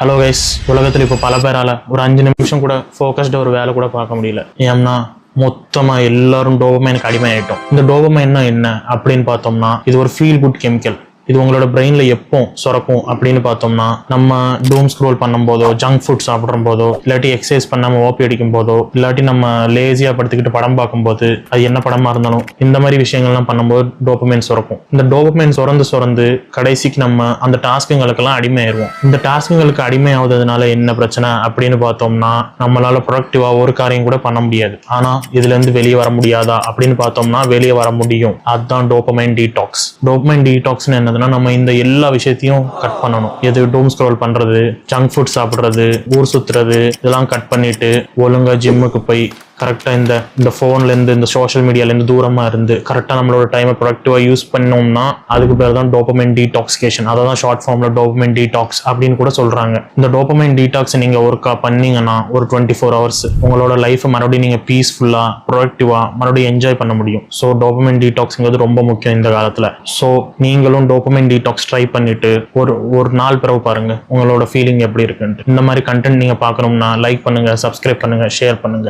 Hello guys, உலகத்தில் இப்போ பல பேரால் ஒரு 5 நிமிஷம் கூட ஃபோக்கஸ்டாக ஒரு வேலை கூட பார்க்க முடியல. ஏன்னா மொத்தமாக எல்லாரும் டோபமைனுக்கு அடிமையாயிட்டோம். இந்த டோபமைன்னா என்ன அப்படின்னு பார்த்தோம்னா, இது ஒரு ஃபீல் குட் கெமிக்கல். இது உங்களோட பிரெயின்ல எப்போ சுரக்கும் அப்படின்னு பார்த்தோம்னா, நம்ம டூம் ஸ்க்ரோல் பண்ணும் போதோ, ஜங்க் ஃபுட் சாப்பிடும் போதோ, இல்லாட்டி எக்ஸசைஸ் பண்ணாம ஓபி அடிக்கும் போதோ, இல்லாட்டி நம்ம லேசியா படுத்துக்கிட்டு படம் பார்க்கும்போது, அது என்ன படமா இருந்தாலும் இந்த மாதிரி விஷயங்கள்லாம் பண்ணும்போது டோபமைன் சுரக்கும். இந்த டோபமைன் சுரந்து கடைசிக்கு நம்ம அந்த டாஸ்க்குங்களுக்கெல்லாம் அடிமையாயிருவோம். இந்த டாஸ்க்குங்களுக்கு அடிமை ஆகுதுனால என்ன பிரச்சனை அப்படின்னு பார்த்தோம்னா, நம்மளால ப்ரொடக்டிவா ஒரு காரியம் கூட பண்ண முடியாது. ஆனா இதுல இருந்து வெளியே வர முடியாதா அப்படின்னு பார்த்தோம்னா வெளியே வர முடியும். அதுதான் டோபமைன் டீடாக்ஸ். டோபமைன் டீடாக்ஸ் என்னது? நம்ம இந்த எல்லா விஷயத்தையும் கட் பண்ணணும். எது டூம் ஸ்க்ரோல் பண்றது, ஜங்க் ஃபுட் சாப்பிடுறது, ஊர் சுத்துறது, இதெல்லாம் கட் பண்ணிட்டு ஒழுங்கா ஜிம்முக்கு போய் கரெக்டாக இந்த ஃபோன்லேருந்து இந்த சோஷியல் மீடியாலேருந்து தூரமாக இருந்து கரெக்டாக நம்மளோட டைமை ப்ரொடக்டிவாக யூஸ் பண்ணோம்னா அதுக்கு பேர் தான் டோபமைன் டீடாக்சிகேஷன். அதை தான் ஷார்ட் ஃபார்மில் டோபமைன் டீடாக்ஸ் அப்படின்னு கூட சொல்கிறாங்க. இந்த டோபமைன் டீடாக்ஸ் நீங்கள் ஒர்க்கா பண்ணீங்கன்னா ஒரு 24 hours உங்களோட லைஃப்பை மறுபடியும் நீங்கள் பீஸ்ஃபுல்லாக ப்ரொடக்டிவாக மறுபடியும் என்ஜாய் பண்ண முடியும். ஸோ டோபமைன் டீடாக்ஸுங்கிறது ரொம்ப முக்கியம் இந்த காலத்தில். ஸோ நீங்களும் டோபமைன் டீடாக்ஸ் ட்ரை பண்ணிட்டு ஒரு நாள் பிறகு பாருங்க உங்களோட ஃபீலிங் எப்படி இருக்குன்ட்டு. இந்த மாதிரி கண்டென்ட் நீங்கள் பார்க்கணும்னா லைக் பண்ணுங்க, சப்ஸ்கிரைப் பண்ணுங்க, ஷேர் பண்ணுங்க.